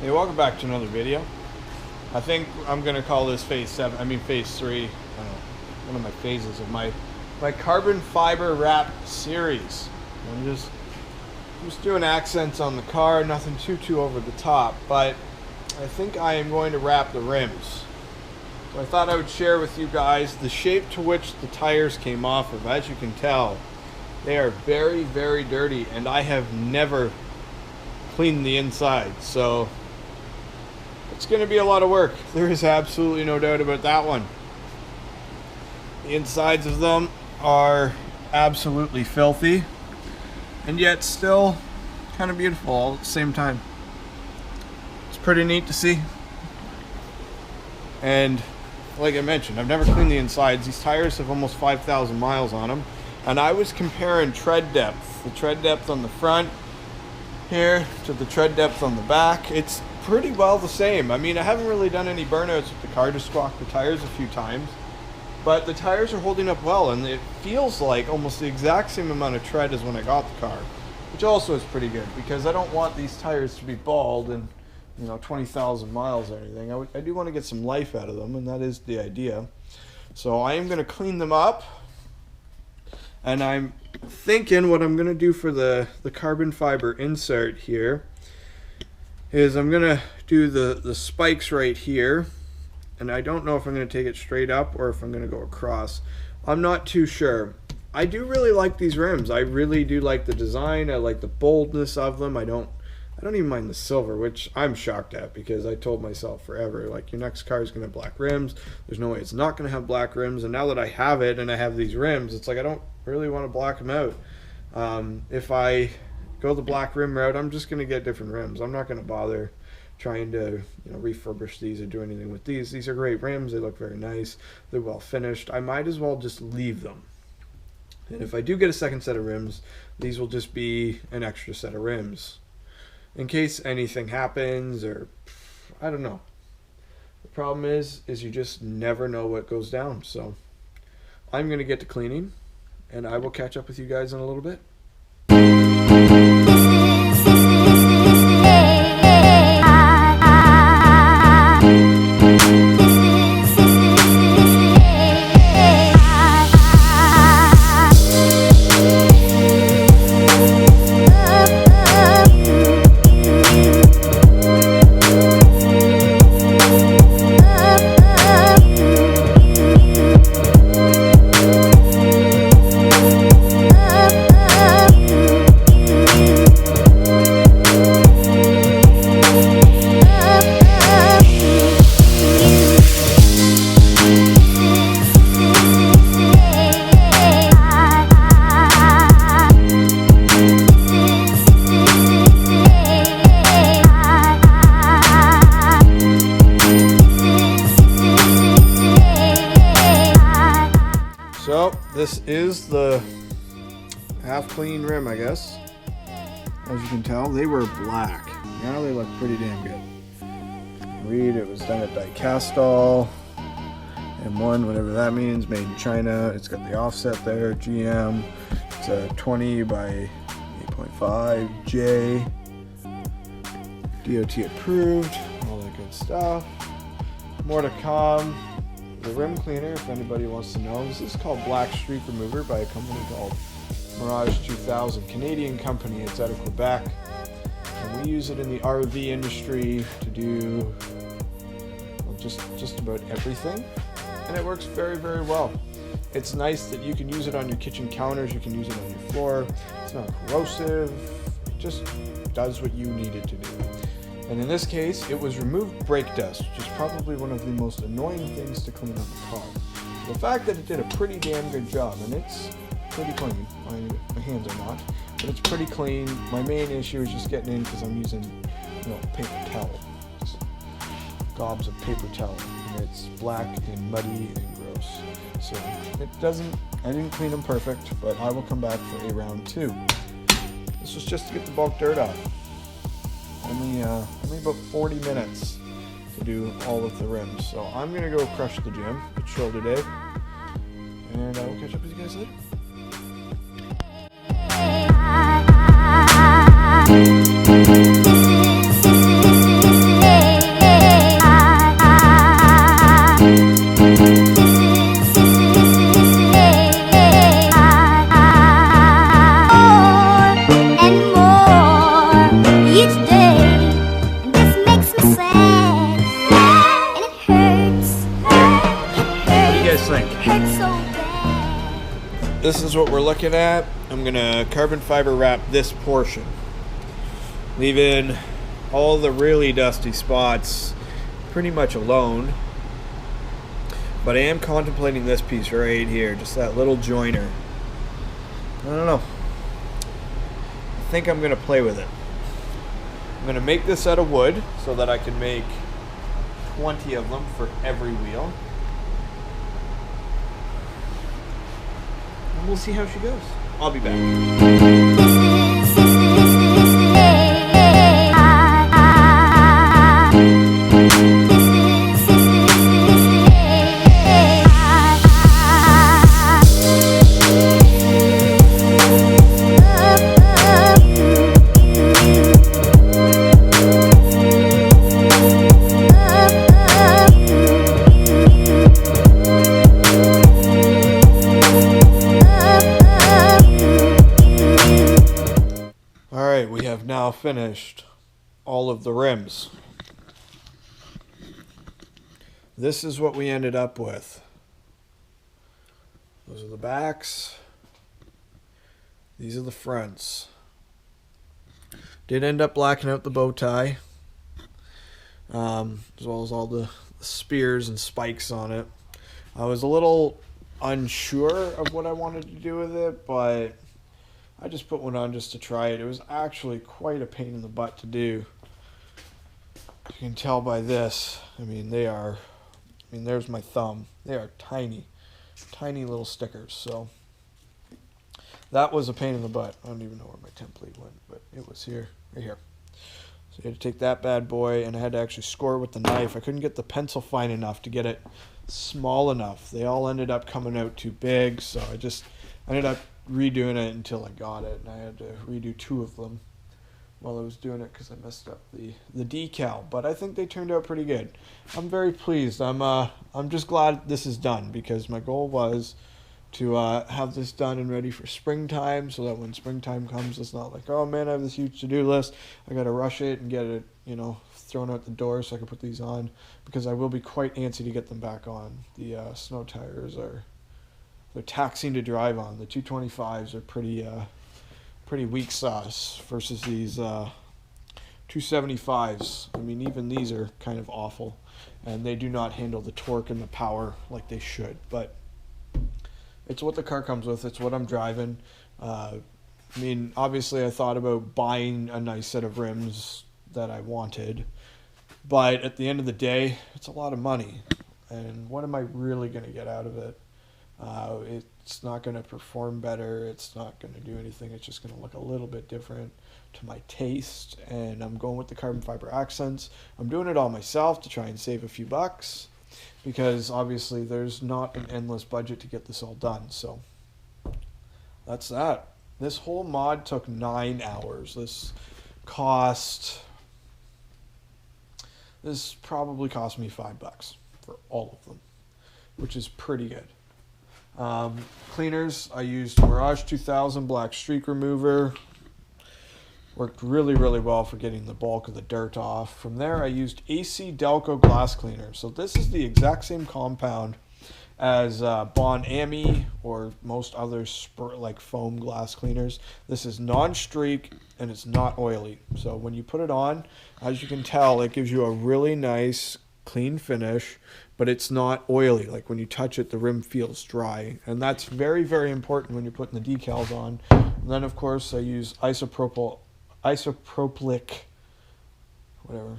Hey, welcome back to another video. I think I'm gonna call this phase 3. I don't know, one of my phases of my carbon fiber wrap series. I'm just doing accents on the car, nothing too over the top, but I think I am going to wrap the rims. So I thought I would share with you guys the shape to which the tires came off of. As you can tell, they are very dirty, and I have never cleaned the inside, so it's going to be a lot of work. There is absolutely no doubt about that one. The insides of them are absolutely filthy, and yet still kind of beautiful all at the same time. It's pretty neat to see. And like I mentioned, I've never cleaned the insides. These tires have almost 5,000 miles on them, and I was comparing tread depth. The tread depth on the front here to the tread depth on the back. It's pretty well the same. I mean, I haven't really done any burnouts with the car, just squawked the tires a few times, but the tires are holding up well, and it feels like almost the exact same amount of tread as when I got the car, which also is pretty good, because I don't want these tires to be bald and 20,000 miles or anything. I do want to get some life out of them, and that is the idea. So I am going to clean them up, and I'm thinking what I'm going to do for the carbon fiber insert here is I'm going to do the spikes right here, and I don't know if I'm going to take it straight up or if I'm going to go across. I'm not too sure. I do really like these rims. I really do like the design. I like the boldness of them. I don't even mind the silver, which I'm shocked at, because I told myself forever, like, your next car is going to have black rims. There's no way it's not going to have black rims, and now that I have it and I have these rims, it's like I don't really want to black them out. If I go the black rim route, I'm just going to get different rims. I'm not going to bother trying to refurbish these or do anything with these. These are great rims. They look very nice. They're well finished. I might as well just leave them. And if I do get a second set of rims, these will just be an extra set of rims in case anything happens, or I don't know. The problem is you just never know what goes down. So I'm going to get to cleaning, and I will catch up with you guys in a little bit. So this is the half clean rim, I guess. As you can tell, they were black. Now they look pretty damn good. Read it was done at Dicastal, M1, whatever that means, made in China. It's got the offset there, GM. It's a 20 by 8.5 J. DOT approved, all that good stuff. More to come. The rim cleaner, if anybody wants to know, this is called Black Streak Remover by a company called Mirage 2000, Canadian company. It's out of Quebec, and we use it in the RV industry to do just about everything, and it works very well. It's nice that you can use it on your kitchen counters, you can use it on your floor. It's not corrosive, it just does what you need it to do. And in this case, it was removed brake dust, which is probably one of the most annoying things to clean up a car. The fact that it did a pretty damn good job, and it's pretty clean. My hands are not, but it's pretty clean. My main issue is just getting in because I'm using, paper towel, just gobs of paper towel, and it's black and muddy and gross. So I didn't clean them perfect, but I will come back for a round 2. This was just to get the bulk dirt off. Only about 40 minutes to do all of the rims. So I'm going to go crush the gym. It's shoulder day. And I will catch up with you guys later. this is what we're looking at. I'm gonna carbon fiber wrap this portion, leaving all the really dusty spots pretty much alone. But I am contemplating this piece right here, just that little joiner. I don't know. I think I'm gonna play with it. I'm gonna make this out of wood so that I can make 20 of them for every wheel. And we'll see how she goes. I'll be back. Alright, we have now finished all of the rims. This is what we ended up with. Those are the backs. These are the fronts. Did end up blacking out the bow tie, as well as all the spears and spikes on it. I was a little unsure of what I wanted to do with it, but I just put one on just to try it. It was actually quite a pain in the butt to do. You can tell by this. I mean, there's my thumb. They are tiny, tiny little stickers. So that was a pain in the butt. I don't even know where my template went, but it was here, right here. So you had to take that bad boy, and I had to actually score with the knife. I couldn't get the pencil fine enough to get it small enough. They all ended up coming out too big, so I just ended up redoing it until I got it, and I had to redo 2 of them while I was doing it because I messed up the decal. But I think they turned out pretty good. I'm very pleased. I'm just glad this is done, because my goal was to have this done and ready for springtime, so that when springtime comes, it's not like, oh man, I have this huge to-do list, I gotta rush it and get it, thrown out the door so I can put these on, because I will be quite antsy to get them back on. The snow tires they're taxing to drive on. The 225s are pretty weak sauce versus these 275s. I mean, even these are kind of awful, and they do not handle the torque and the power like they should. But it's what the car comes with. It's what I'm driving. I mean, obviously I thought about buying a nice set of rims that I wanted, but at the end of the day, it's a lot of money, and what am I really going to get out of it? It's not going to perform better. It's not going to do anything. It's just going to look a little bit different to my taste. And I'm going with the carbon fiber accents. I'm doing it all myself to try and save a few bucks, because obviously there's not an endless budget to get this all done. So that's that. This whole mod took 9 hours. This probably cost me $5 for all of them, which is pretty good. Cleaners, I used Mirage 2000 black streak remover. Worked really, really well for getting the bulk of the dirt off. From there, I used AC Delco glass cleaner. So this is the exact same compound as Bon Ami or most other like foam glass cleaners. This is non-streak and it's not oily. So when you put it on, as you can tell, it gives you a really nice clean finish, but it's not oily. Like when you touch it, the rim feels dry, and that's very, very important when you're putting the decals on. And then of course I use isopropylic, whatever,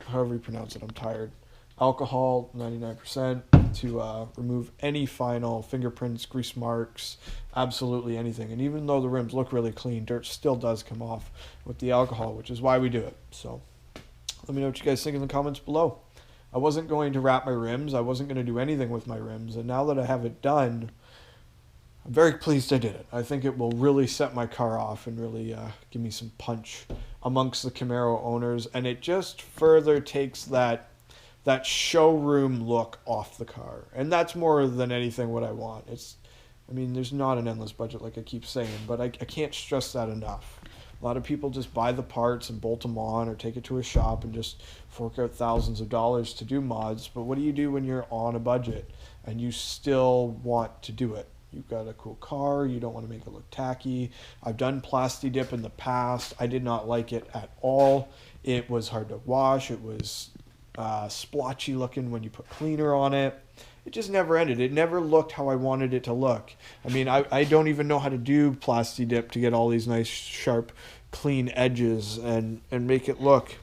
however you pronounce it, I'm tired, alcohol 99% to remove any final fingerprints, grease marks, absolutely anything. And even though the rims look really clean, dirt still does come off with the alcohol, which is why we do it. So let me know what you guys think in the comments below. I wasn't going to wrap my rims. I wasn't going to do anything with my rims. And now that I have it done, I'm very pleased I did it. I think it will really set my car off and really give me some punch amongst the Camaro owners. And it just further takes that showroom look off the car. And that's more than anything what I want. I mean, there's not an endless budget like I keep saying, but I can't stress that enough. A lot of people just buy the parts and bolt them on or take it to a shop and just fork out thousands of dollars to do mods. But what do you do when you're on a budget and you still want to do it? you've got a cool car, you don't want to make it look tacky. I've done Plasti Dip in the past. I did not like it at all. It was hard to wash. It was splotchy looking when you put cleaner on it. It just never ended. It never looked how I wanted it to look. I mean, I don't even know how to do Plasti Dip to get all these nice, sharp, clean edges and make it look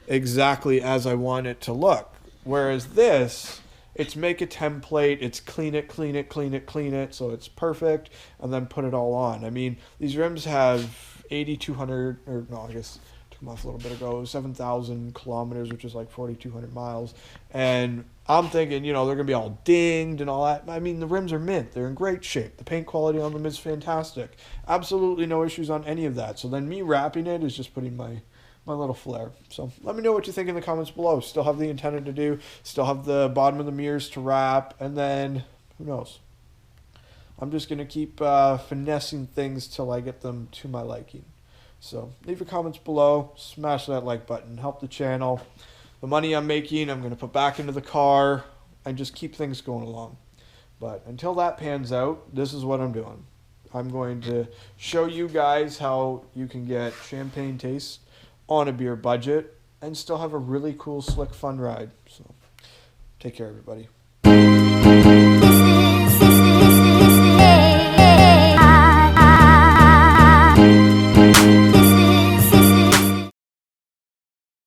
exactly as I want it to look. Whereas this, it's make a template, it's clean it, clean it, clean it, clean it, so it's perfect, and then put it all on. I mean, these rims have 8,200, or no, I guess took them off a little bit ago, 7,000 kilometers, which is like 4,200 miles. And I'm thinking, you know, they're going to be all dinged and all that. I mean, the rims are mint. They're in great shape. The paint quality on them is fantastic. Absolutely no issues on any of that. So then me wrapping it is just putting my little flair. So let me know what you think in the comments below. Still have the antenna to do. Still have the bottom of the mirrors to wrap. And then, who knows? I'm just going to keep finessing things till I get them to my liking. So leave your comments below. Smash that like button. Help the channel. The money I'm making, I'm going to put back into the car and just keep things going along. But until that pans out, this is what I'm doing. I'm going to show you guys how you can get champagne taste on a beer budget and still have a really cool, slick, fun ride. So take care, everybody.